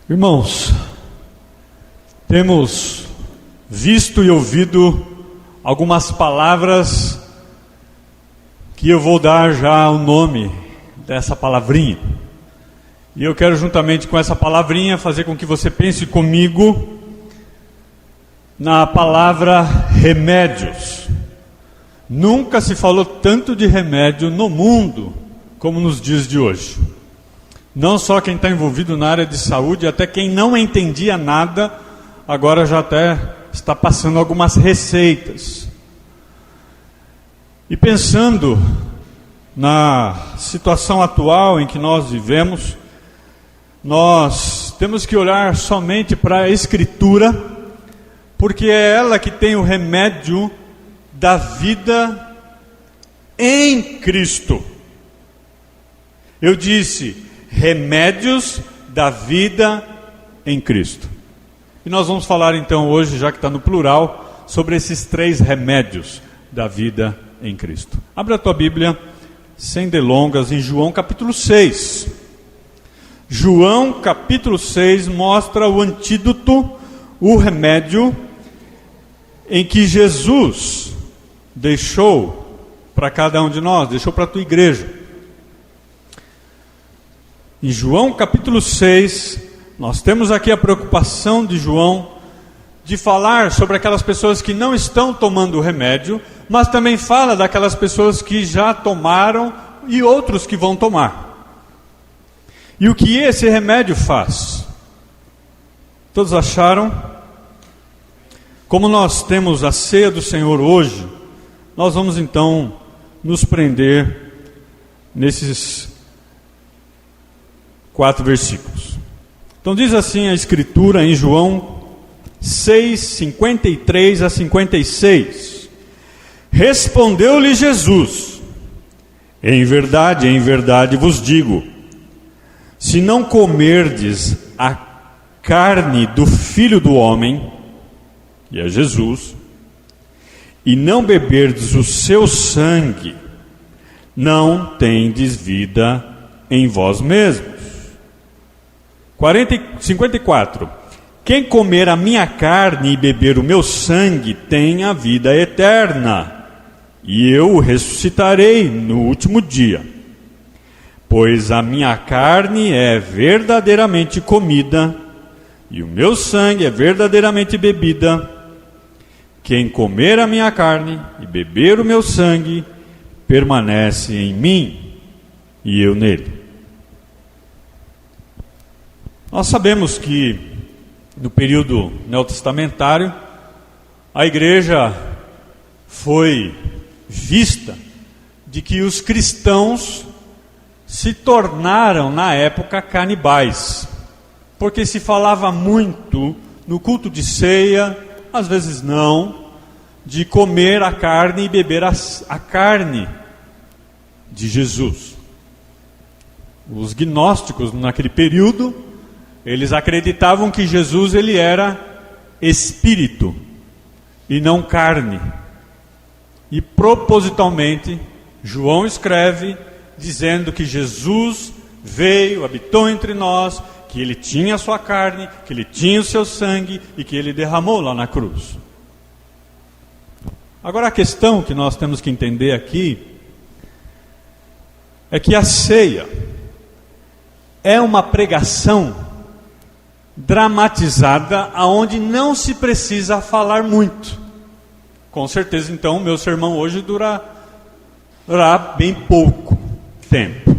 Irmãos, temos visto e ouvido algumas palavras que eu vou dar já o nome dessa palavrinha. E eu quero, juntamente com essa palavrinha, fazer com que você pense comigo na palavra remédios. Nunca se falou tanto de remédio no mundo como nos dias de hoje. Não só quem está envolvido na área de saúde, até quem não entendia nada, agora já até está passando algumas receitas. E pensando na situação atual em que nós vivemos, nós temos que olhar somente para a Escritura, porque é ela que tem o remédio da vida em Cristo. Eu disse, remédios da vida em Cristo. E nós vamos falar então hoje, já que está no plural, sobre esses 3 remédios da vida em Cristo. Abra a tua Bíblia, sem delongas, em João capítulo 6. João capítulo 6 mostra o antídoto, o remédio em que Jesus deixou para cada um de nós, deixou para a tua igreja. Em João capítulo 6, nós temos aqui a preocupação de João de falar sobre aquelas pessoas que não estão tomando o remédio, mas também fala daquelas pessoas que já tomaram e outros que vão tomar. E o que esse remédio faz? Todos acharam? Como nós temos a ceia do Senhor hoje, nós vamos então nos prender nesses 4 versículos. Então diz assim a Escritura em João 6, 53 a 56. Respondeu-lhe Jesus: em verdade vos digo, se não comerdes a carne do Filho do Homem, que é Jesus, e não beberdes o seu sangue, não tendes vida em vós mesmos. 54. Quem comer a minha carne e beber o meu sangue tem a vida eterna, e eu o ressuscitarei no último dia. Pois a minha carne é verdadeiramente comida, e o meu sangue é verdadeiramente bebida. Quem comer a minha carne e beber o meu sangue, permanece em mim, e eu nele. Nós sabemos que no período neotestamentário, a igreja foi vista de que os cristãos se tornaram na época canibais, porque se falava muito no culto de ceia, às vezes não, de comer a carne e beber a carne de Jesus. Os gnósticos naquele período, eles acreditavam que Jesus ele era espírito e não carne. E propositalmente, João escreve dizendo que Jesus veio, habitou entre nós, que ele tinha a sua carne, que ele tinha o seu sangue e que ele derramou lá na cruz. Agora a questão que nós temos que entender aqui é que a ceia é uma pregação dramatizada, aonde não se precisa falar muito. Com certeza, então, o meu sermão hoje durará bem pouco tempo.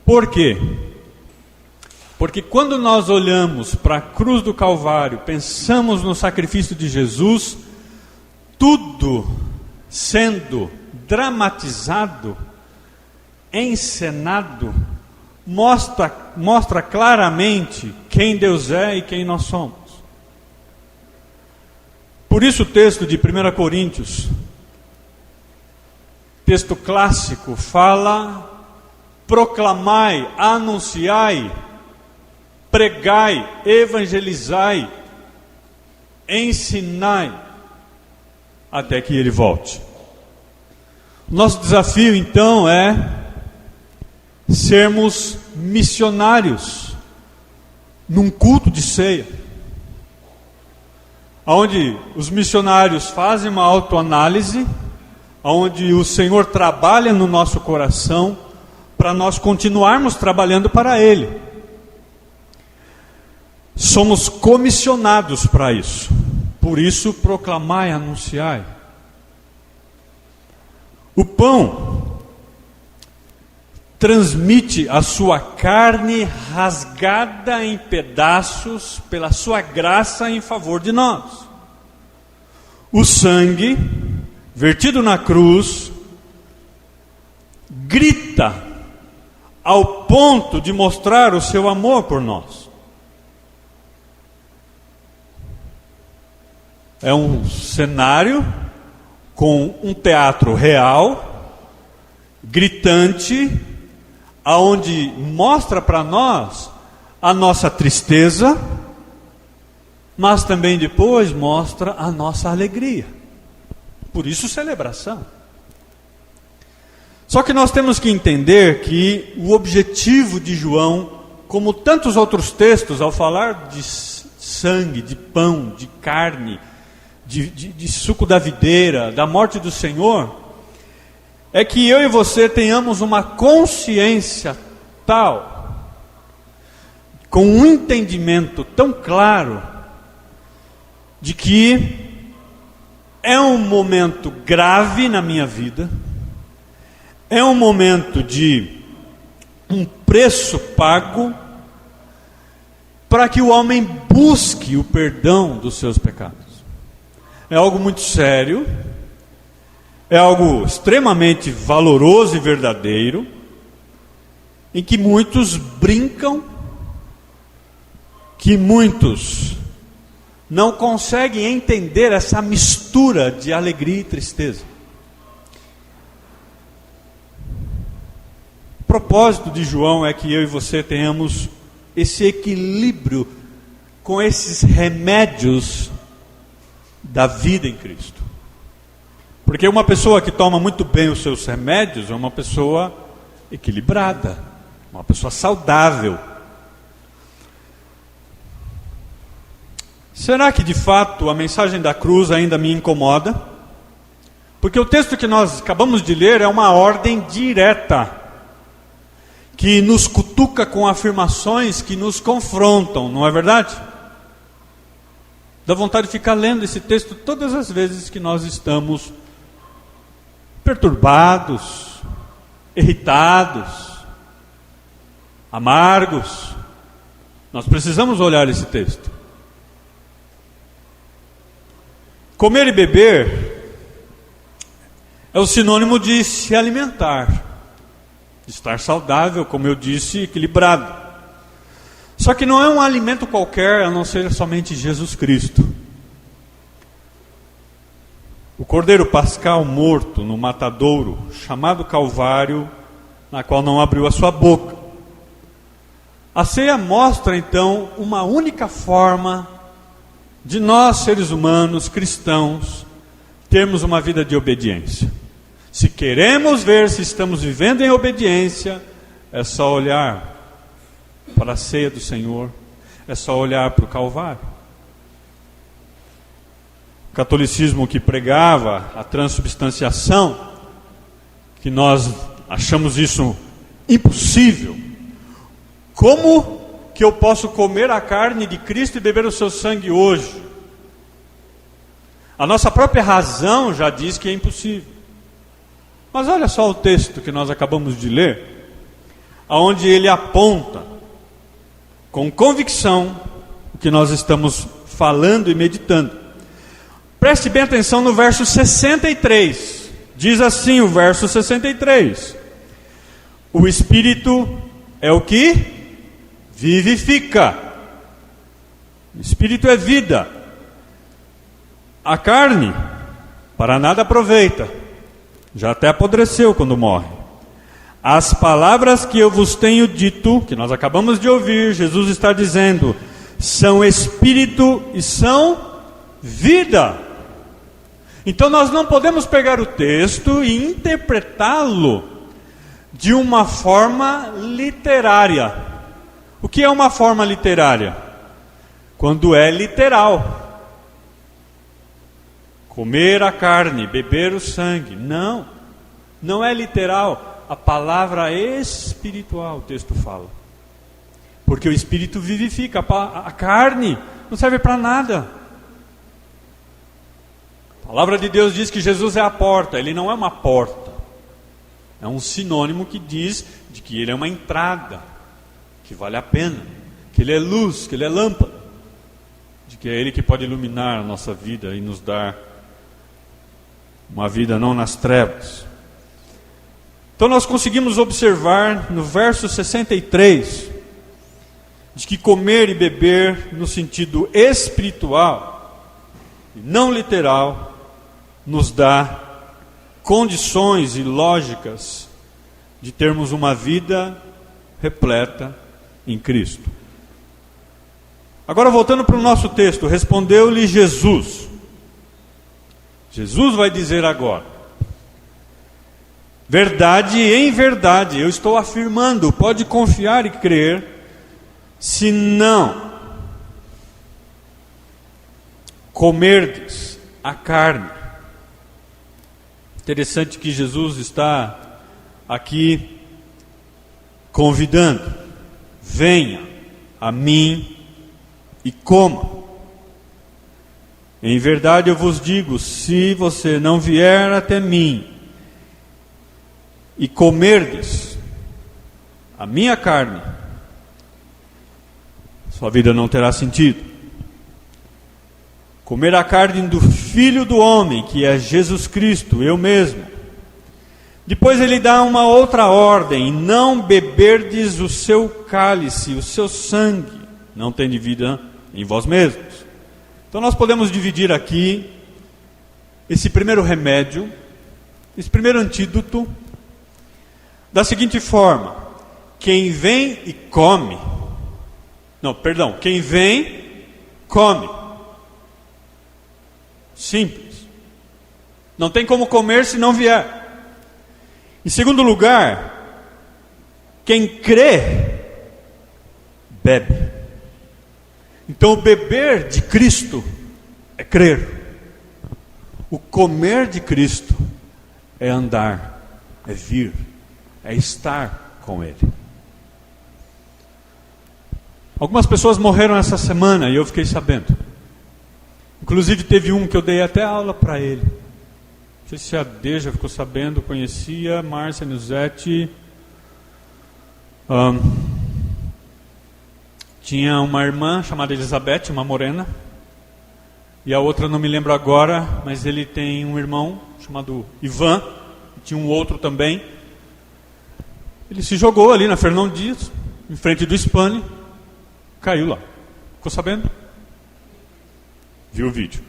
Por quê? Porque quando nós olhamos para a cruz do Calvário, pensamos no sacrifício de Jesus, tudo sendo dramatizado, encenado, mostra claramente quem Deus é e quem nós somos. Por isso o texto de 1 Coríntios, texto clássico, fala: proclamai, anunciai, pregai, evangelizai, ensinai, até que ele volte. Nosso desafio então é sermos missionários num culto de ceia, onde os missionários fazem uma autoanálise, onde o Senhor trabalha no nosso coração para nós continuarmos trabalhando para Ele. Somos comissionados para isso. Por isso, proclamai e anunciai. O pão transmite a sua carne rasgada em pedaços pela sua graça em favor de nós. O sangue vertido na cruz grita ao ponto de mostrar o seu amor por nós. É um cenário com um teatro real, gritante, aonde mostra para nós a nossa tristeza, mas também depois mostra a nossa alegria. Por isso, celebração. Só que nós temos que entender que o objetivo de João, como tantos outros textos, ao falar de sangue, de pão, de carne, de suco da videira, da morte do Senhor, é que eu e você tenhamos uma consciência tal, com um entendimento tão claro, de que é um momento grave na minha vida, é um momento de um preço pago, para que o homem busque o perdão dos seus pecados. É algo muito sério, é algo extremamente valoroso e verdadeiro, em que muitos brincam, que muitos não conseguem entender essa mistura de alegria e tristeza. O propósito de João é que eu e você tenhamos esse equilíbrio com esses remédios da vida em Cristo. Porque uma pessoa que toma muito bem os seus remédios é uma pessoa equilibrada, uma pessoa saudável. Será que de fato a mensagem da cruz ainda me incomoda? Porque o texto que nós acabamos de ler é uma ordem direta, que nos cutuca com afirmações que nos confrontam, não é verdade? Dá vontade de ficar lendo esse texto todas as vezes que nós estamos perturbados, irritados, amargos. Nós precisamos olhar esse texto. Comer e beber é o sinônimo de se alimentar, de estar saudável, como eu disse, equilibrado. Só que não é um alimento qualquer, a não ser somente Jesus Cristo. O Cordeiro Pascal morto no matadouro, chamado Calvário, na qual não abriu a sua boca. A ceia mostra então uma única forma de nós, seres humanos, cristãos, termos uma vida de obediência. Se queremos ver se estamos vivendo em obediência, é só olhar para a ceia do Senhor, é só olhar para o Calvário. O catolicismo que pregava a transubstanciação, que nós achamos isso impossível. Como que eu posso comer a carne de Cristo e beber o seu sangue hoje? A nossa própria razão já diz que é impossível. Mas olha só o texto que nós acabamos de ler, onde ele aponta com convicção o que nós estamos falando e meditando. Preste bem atenção no verso 63. Diz assim o verso 63. O Espírito é o que vivifica. O Espírito é vida. A carne para nada aproveita. Já até apodreceu quando morre. As palavras que eu vos tenho dito, que nós acabamos de ouvir, Jesus está dizendo, são espírito e são vida. Então nós não podemos pegar o texto e interpretá-lo de uma forma literária, O que é uma forma literária? Quando é literal. Comer a carne, beber o sangue. Não, não é literal. A palavra espiritual, o texto fala. Porque o Espírito vivifica. A carne não serve para nada. A palavra de Deus diz que Jesus é a porta. Ele não é uma porta. É um sinônimo que diz de que ele é uma entrada, que vale a pena, que ele é luz, que ele é lâmpada, de que é ele que pode iluminar a nossa vida e nos dar uma vida não nas trevas. Então nós conseguimos observar no verso 63 de que comer e beber no sentido espiritual e não literal nos dá condições e lógicas de termos uma vida repleta em Cristo. Agora voltando para o nosso texto, respondeu-lhe Jesus. Jesus vai dizer agora: verdade, em verdade, eu estou afirmando, pode confiar e crer, se não comerdes a carne. Interessante que Jesus está aqui convidando: venha a mim e coma. Em verdade eu vos digo, se você não vier até mim e comerdes a minha carne, sua vida não terá sentido. Comer a carne do Filho do Homem, que é Jesus Cristo, eu mesmo. Depois ele dá uma outra ordem: não beberdes o seu cálice, o seu sangue, não tem vida em vós mesmos. Então nós podemos dividir aqui esse primeiro remédio, esse primeiro antídoto, da seguinte forma: quem vem e come, quem vem, come. Simples. Não tem como comer se não vier. Em segundo lugar, quem crê, bebe. Então o beber de Cristo é crer. O comer de Cristo é andar, é vir, é estar com Ele. Algumas pessoas morreram essa semana e eu fiquei sabendo. Inclusive teve um que eu dei até aula para ele. Não sei se a Deja ficou sabendo, conhecia, Márcia Nuzete. Tinha uma irmã chamada Elizabeth, uma morena. E a outra não me lembro agora, mas ele tem um irmão chamado Ivan. Tinha um outro também. Ele se jogou ali na Fernão Dias, em frente do Spani. Caiu lá. Ficou sabendo? Viu o vídeo?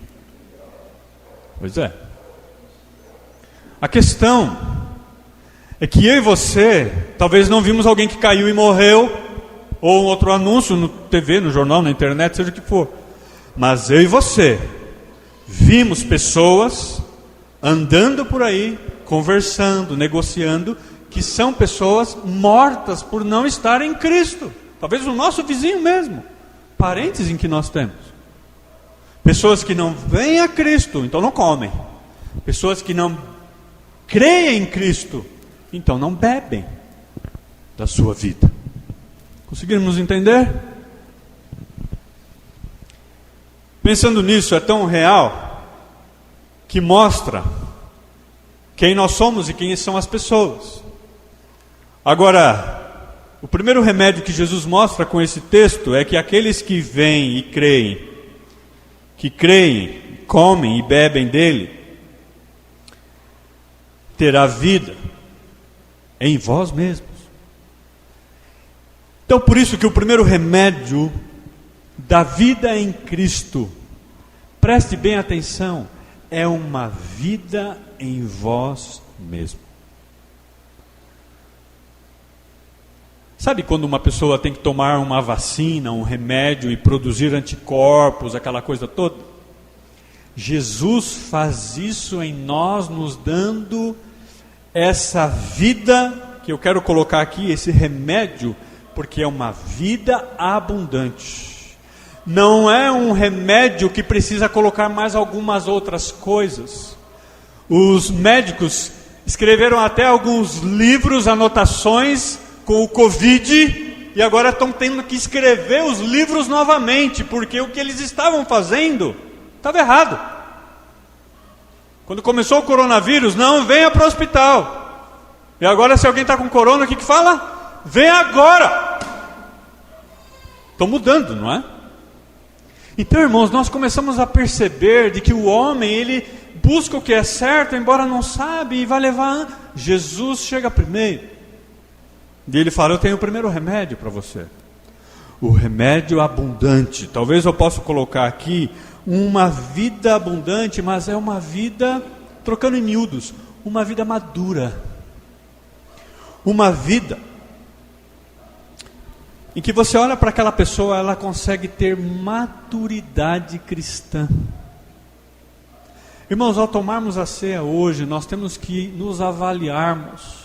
Pois é. A questão é que eu e você talvez não vimos alguém que caiu e morreu, ou um outro anúncio no TV, no jornal, na internet, seja o que for. Mas eu e você vimos pessoas andando por aí, conversando, negociando, que são pessoas mortas por não estarem em Cristo. Talvez o nosso vizinho mesmo, parentes em que nós temos. Pessoas que não vêm a Cristo, então não comem. Pessoas que não creem em Cristo, então não bebem da sua vida. Conseguimos entender? Pensando nisso, é tão real que mostra quem nós somos e quem são as pessoas. Agora, o primeiro remédio que Jesus mostra com esse texto é que aqueles que vêm e creem, que creem, comem e bebem dele, terá vida em vós mesmos. Então por isso que o primeiro remédio da vida em Cristo, preste bem atenção, é uma vida em vós mesmo. Sabe quando uma pessoa tem que tomar uma vacina, um remédio e produzir anticorpos, aquela coisa toda? Jesus faz isso em nós, nos dando essa vida, que eu quero colocar aqui, esse remédio Porque é uma vida abundante. Não é um remédio que precisa colocar mais algumas outras coisas. Os médicos escreveram até alguns livros, anotações com o Covid, e agora estão tendo que escrever os livros novamente, porque o que eles estavam fazendo estava errado. Quando começou o coronavírus, não, venha para o hospital. E agora, se alguém está com corona, o que fala? Vem agora. Estão mudando, não é? Então, irmãos, nós começamos a perceber de que o homem, ele busca o que é certo, embora não sabe, e vai levar. Jesus chega primeiro. E ele fala, eu tenho o primeiro remédio para você. O remédio abundante. Talvez eu possa colocar aqui uma vida abundante, mas é uma vida, trocando em miúdos, uma vida madura. Uma vida em que você olha para aquela pessoa, ela consegue ter maturidade cristã. Irmãos, ao tomarmos a ceia hoje, nós temos que nos avaliarmos.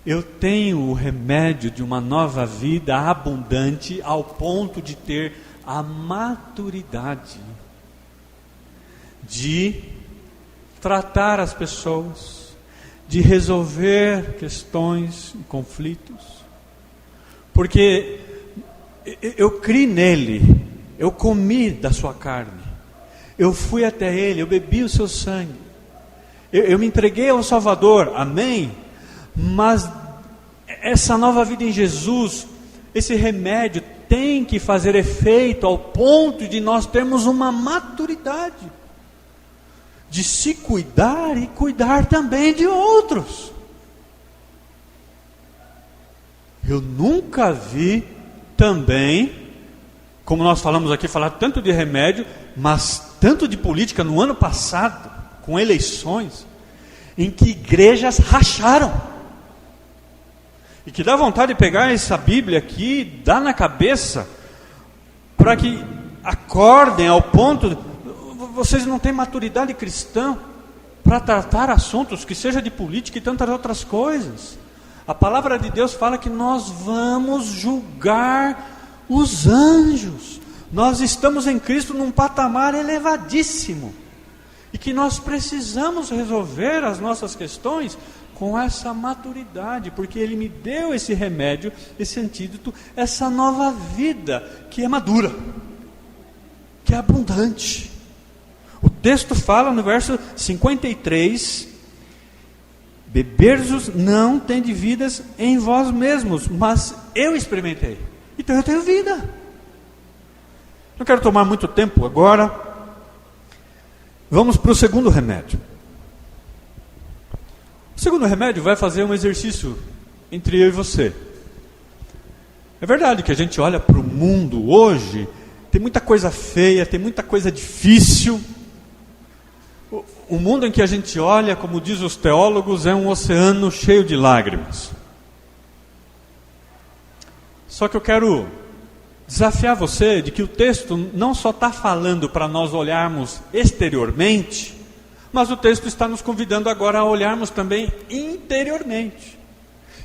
Eu tenho o remédio de uma nova vida abundante ao ponto de ter a maturidade de tratar as pessoas, de resolver questões e conflitos. Porque eu criei nele, eu comi da sua carne, eu fui até ele, eu bebi o seu sangue, eu me entreguei ao Salvador, amém? Mas essa nova vida em Jesus, esse remédio tem que fazer efeito ao ponto de nós termos uma maturidade, de se cuidar e cuidar também de outros. Eu nunca vi também, como nós falamos aqui, falar tanto de remédio, mas tanto de política no ano passado, com eleições, em que igrejas racharam. E que dá vontade de pegar essa Bíblia aqui, dar na cabeça, para que acordem ao ponto, vocês não têm maturidade cristã para tratar assuntos que seja de política e tantas outras coisas. A palavra de Deus fala que nós vamos julgar os anjos. Nós estamos em Cristo num patamar elevadíssimo. E que nós precisamos resolver as nossas questões com essa maturidade, porque Ele me deu esse remédio, esse antídoto, essa nova vida que é madura, que é abundante. O texto fala no verso 53, beberdes não tendes vidas em vós mesmos, mas eu experimentei, então eu tenho vida. Não quero tomar muito tempo agora, vamos para o segundo remédio. O segundo remédio vai fazer um exercício entre eu e você. É verdade que a gente olha para o mundo hoje, tem muita coisa feia, tem muita coisa difícil. O mundo em que a gente olha, como diz os teólogos, é um oceano cheio de lágrimas. Só que eu quero desafiar você de que o texto não só está falando para nós olharmos exteriormente, mas o texto está nos convidando agora a olharmos também interiormente.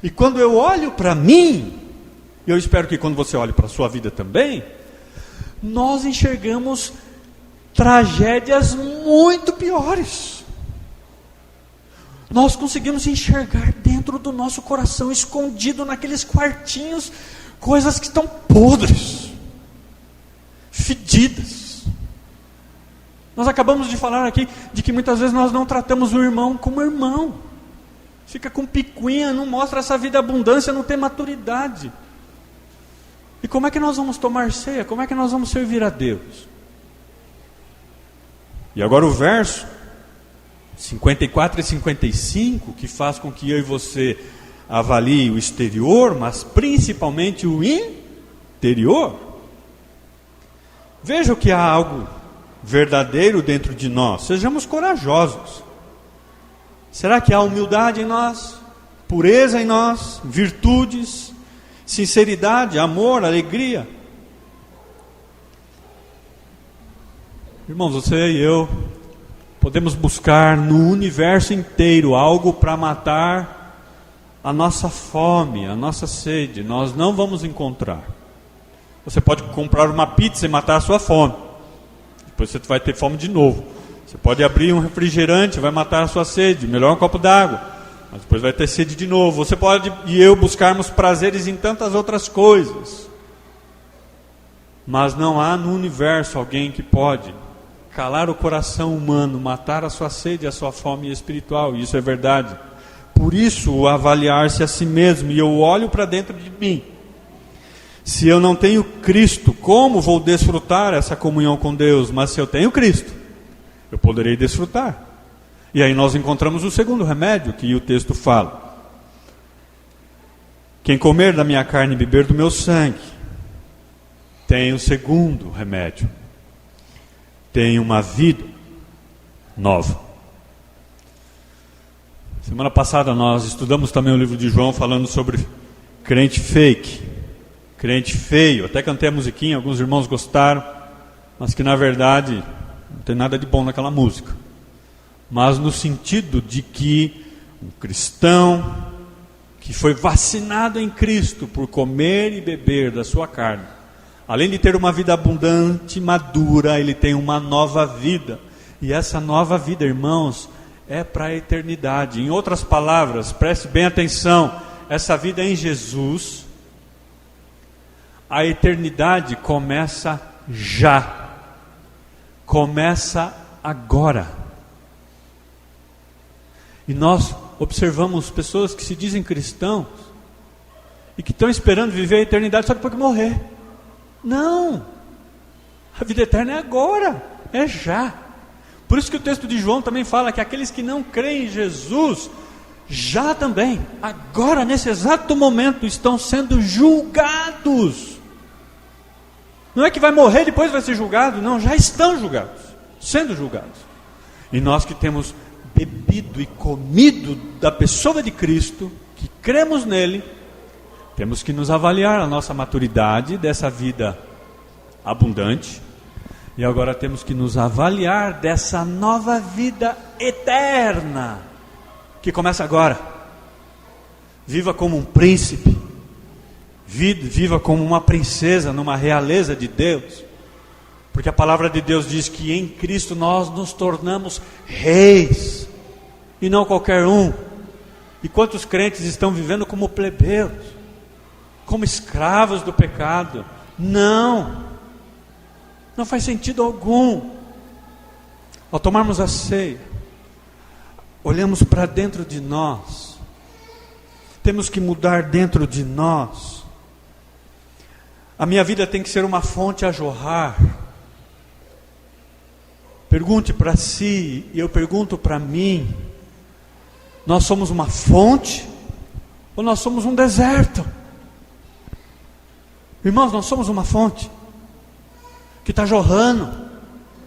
E quando eu olho para mim, e eu espero que quando você olhe para a sua vida também, nós enxergamos tragédias muito piores. Nós conseguimos enxergar dentro do nosso coração, escondido naqueles quartinhos, coisas que estão podres, fedidas. Nós acabamos de falar aqui de que muitas vezes nós não tratamos o irmão como irmão. Fica com picuinha, não mostra essa vida abundância, não tem maturidade. E como é que nós vamos tomar ceia? Como é que nós vamos servir a Deus? E agora o verso 54 e 55, que faz com que eu e você avalie o exterior, mas principalmente o interior. Veja que há algo verdadeiro dentro de nós. Sejamos corajosos. Será que há humildade em nós? Pureza em nós? Virtudes? Sinceridade? Amor? Alegria? Irmãos, você e eu podemos buscar no universo inteiro algo para matar a nossa fome, a nossa sede, nós não vamos encontrar. Você pode comprar uma pizza e matar a sua fome. Depois você vai ter fome de novo. Você pode abrir um refrigerante, vai matar a sua sede. Melhor um copo d'água, mas depois vai ter sede de novo. Você pode e eu buscarmos prazeres em tantas outras coisas. Mas não há no universo alguém que pode calar o coração humano, matar a sua sede e a sua fome espiritual. E isso é verdade. Por isso, o avaliar-se a si mesmo. E eu olho para dentro de mim. Se eu não tenho Cristo, como vou desfrutar essa comunhão com Deus? Mas se eu tenho Cristo, eu poderei desfrutar. E aí nós encontramos o segundo remédio que o texto fala. Quem comer da minha carne e beber do meu sangue, tem o segundo remédio. Tem uma vida nova. Semana passada nós estudamos também o livro de João falando sobre crente fake, crente feio. Até cantei a musiquinha, alguns irmãos gostaram, mas que na verdade não tem nada de bom naquela música. Mas no sentido de que um cristão que foi vacinado em Cristo por comer e beber da sua carne, além de ter uma vida abundante, madura, ele tem uma nova vida. E essa nova vida, irmãos, é para a eternidade. Em outras palavras, preste bem atenção, essa vida em Jesus, a eternidade começa já. Começa agora. E nós observamos pessoas que se dizem cristãos e que estão esperando viver a eternidade só depois que morrer. Não, a vida eterna é agora, é já. Por isso que o texto de João também fala que aqueles que não creem em Jesus, já também, agora nesse exato momento, estão sendo julgados. Não é que vai morrer e depois vai ser julgado, não, já estão julgados, sendo julgados. E nós que temos bebido e comido da pessoa de Cristo, que cremos nele, temos que nos avaliar a nossa maturidade dessa vida abundante. E agora temos que nos avaliar dessa nova vida eterna, que começa agora. Viva como um príncipe, viva como uma princesa numa realeza de Deus. Porque a palavra de Deus diz que em Cristo nós nos tornamos reis, e não qualquer um. E quantos crentes estão vivendo como plebeus, como escravos do pecado? Não faz sentido algum. Ao tomarmos a ceia, olhamos para dentro de nós, temos que mudar dentro de nós. A minha vida tem que ser uma fonte a jorrar. Pergunte para si, e eu pergunto para mim: nós somos uma fonte ou nós somos um deserto? Irmãos, nós somos uma fonte que está jorrando,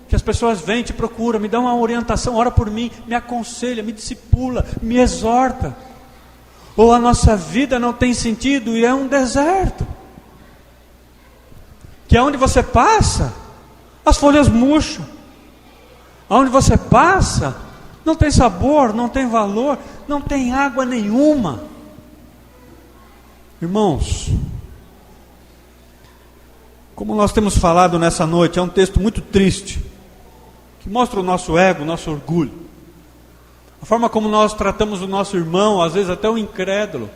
que as pessoas vêm, te procuram, me dão uma orientação, ora por mim, me aconselha, me discipula, me exorta. Ou a nossa vida não tem sentido e é um deserto, que aonde você passa, as folhas murcham, aonde você passa, não tem sabor, não tem valor, não tem água nenhuma. Irmãos, como nós temos falado nessa noite, é um texto muito triste, que mostra o nosso ego, o nosso orgulho, a forma como nós tratamos o nosso irmão, às vezes até o incrédulo,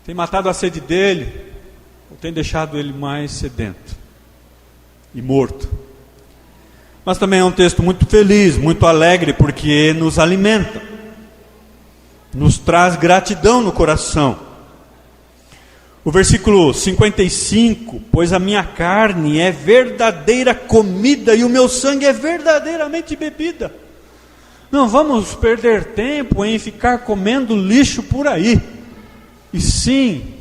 tem matado a sede dele, ou tem deixado ele mais sedento e morto. Mas também é um texto muito feliz, muito alegre, porque nos alimenta, nos traz gratidão no coração. O versículo 55, pois a minha carne é verdadeira comida e o meu sangue é verdadeiramente bebida. Não vamos perder tempo em ficar comendo lixo por aí, e sim,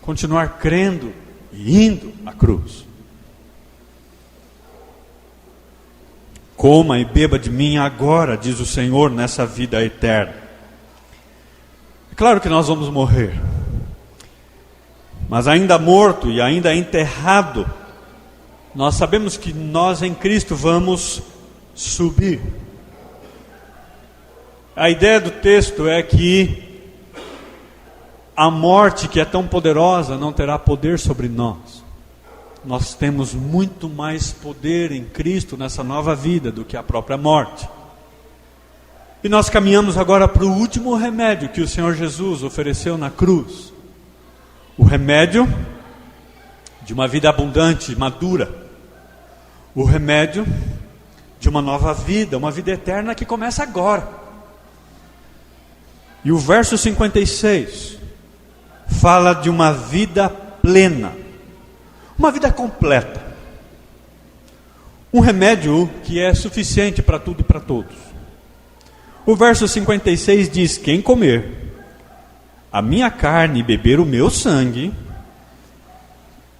continuar crendo e indo à cruz. Coma e beba de mim agora, diz o Senhor, nessa vida eterna. É claro que nós vamos morrer, mas ainda morto e ainda enterrado, nós sabemos que nós em Cristo vamos subir. A ideia do texto é que A morte, que é tão poderosa, não terá poder sobre nós. Nós temos muito mais poder em Cristo nessa nova vida do que a própria morte. E nós caminhamos agora para o último remédio que o Senhor Jesus ofereceu na cruz. O remédio de uma vida abundante, madura. O remédio de uma nova vida, uma vida eterna que começa agora. E o verso 56 fala de uma vida plena, uma vida completa. Um remédio que é suficiente para tudo e para todos. O verso 56 diz: quem comer a minha carne e beber o meu sangue,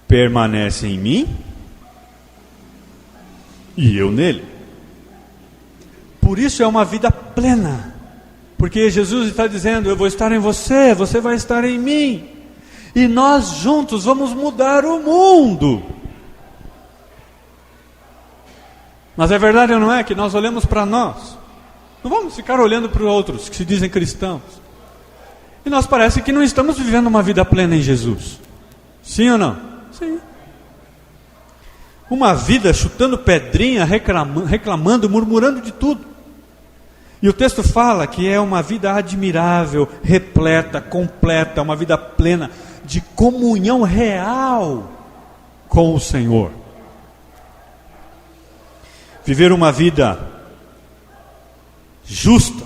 permanece em mim e eu nele. Por isso é uma vida plena. Porque Jesus está dizendo: eu vou estar em você, você vai estar em mim. E nós juntos vamos mudar o mundo. Mas é verdade ou não é que nós olhamos para nós? Não vamos ficar olhando para os outros que se dizem cristãos. E nós parece que não estamos vivendo uma vida plena em Jesus. Sim ou não? Sim. Uma vida chutando pedrinha, reclamando, murmurando de tudo. E o texto fala que é uma vida admirável, repleta, completa, uma vida plena de comunhão real com o Senhor. Viver uma vida justa,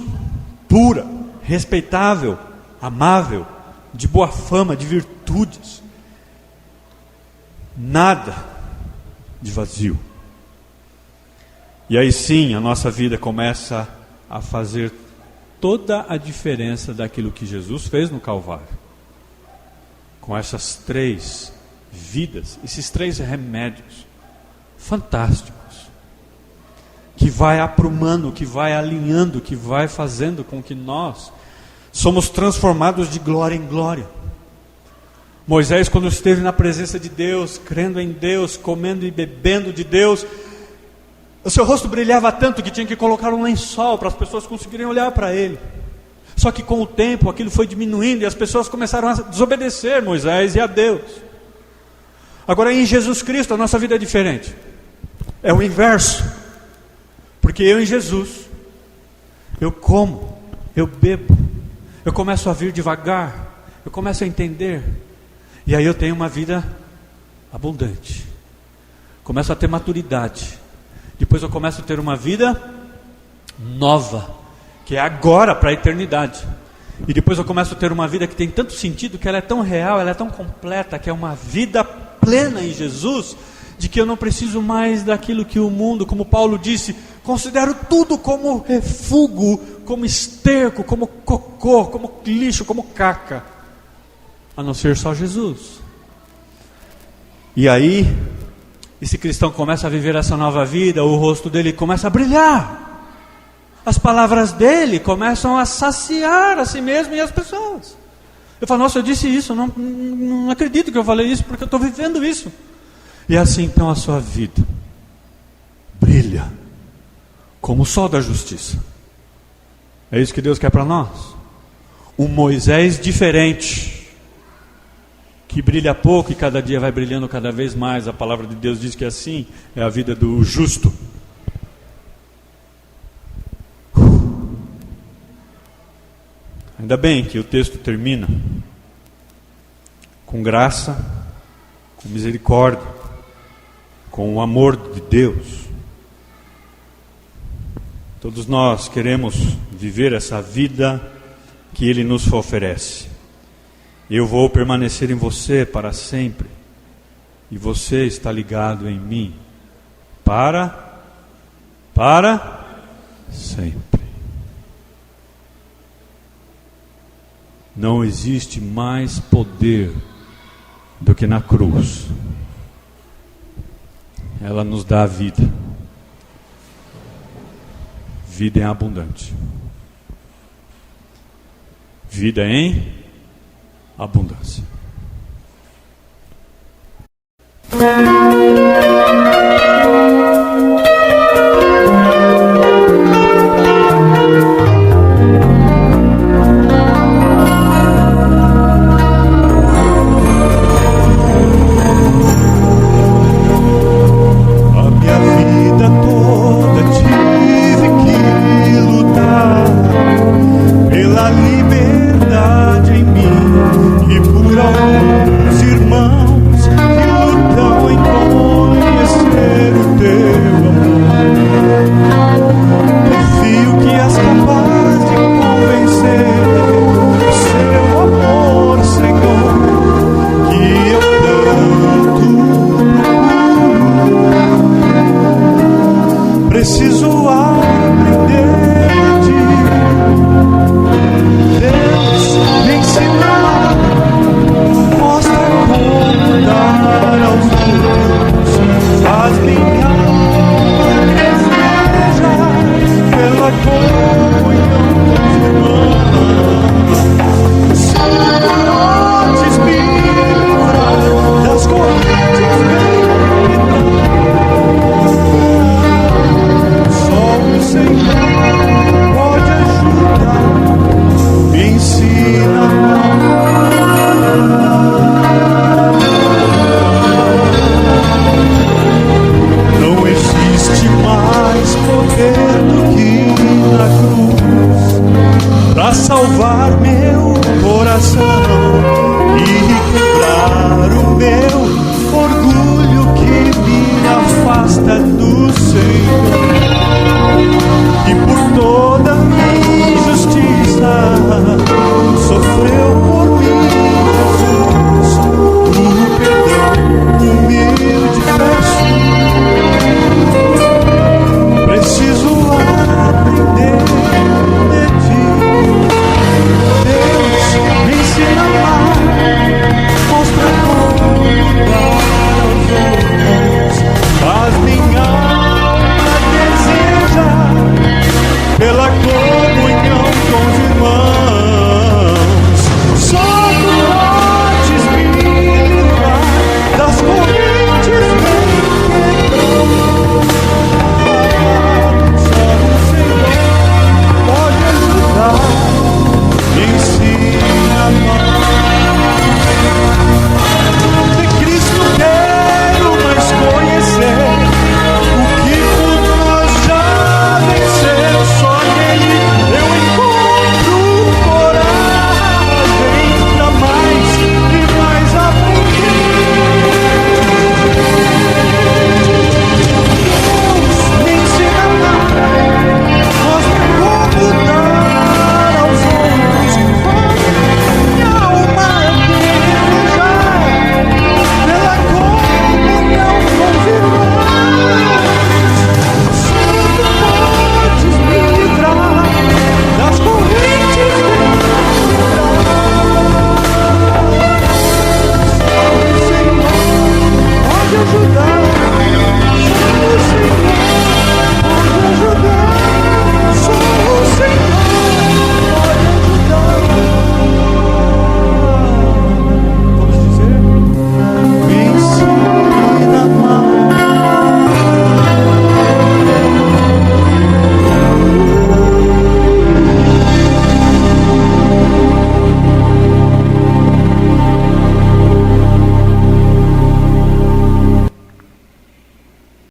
pura, respeitável, amável, de boa fama, de virtudes. Nada de vazio. E aí sim a nossa vida começa a fazer toda a diferença daquilo que Jesus fez no Calvário. Com essas 3 vidas, esses 3 remédios fantásticos, que vai aprumando, que vai alinhando, que vai fazendo com que nós somos transformados de glória em glória. Moisés, quando esteve na presença de Deus, crendo em Deus, comendo e bebendo de Deus, o seu rosto brilhava tanto que tinha que colocar um lençol para as pessoas conseguirem olhar para ele. Só que com o tempo aquilo foi diminuindo e as pessoas começaram a desobedecer Moisés e a Deus. Agora em Jesus Cristo a nossa vida é diferente. É o inverso. Porque eu em Jesus, eu como, eu bebo, eu começo a vir devagar, eu começo a entender. E aí eu tenho uma vida abundante. Começo a ter maturidade. Depois eu começo a ter uma vida nova, que é agora para a eternidade. E depois eu começo a ter uma vida que tem tanto sentido, que ela é tão real, ela é tão completa, que é uma vida plena em Jesus, de que eu não preciso mais daquilo que o mundo, como Paulo disse, considero tudo como refúgio, como esterco, como cocô, como lixo, como caca, a não ser só Jesus. E aí esse cristão começa a viver essa nova vida, o rosto dele começa a brilhar, as palavras dele começam a saciar a si mesmo e as pessoas. Eu falo: nossa, eu disse isso, não acredito que eu falei isso, porque eu estou vivendo isso. E assim então a sua vida brilha como o sol da justiça. É isso que Deus quer para nós. Um Moisés diferente, que brilha pouco e cada dia vai brilhando cada vez mais. A palavra de Deus diz que assim é a vida do justo. Ainda bem que o texto termina com graça, com misericórdia, com o amor de Deus. Todos nós queremos viver essa vida que Ele nos oferece. Eu vou permanecer em você para sempre, e você está ligado em mim para sempre. Não existe mais poder do que na cruz. Ela nos dá a vida. Vida em abundante. Vida em abundância. preciso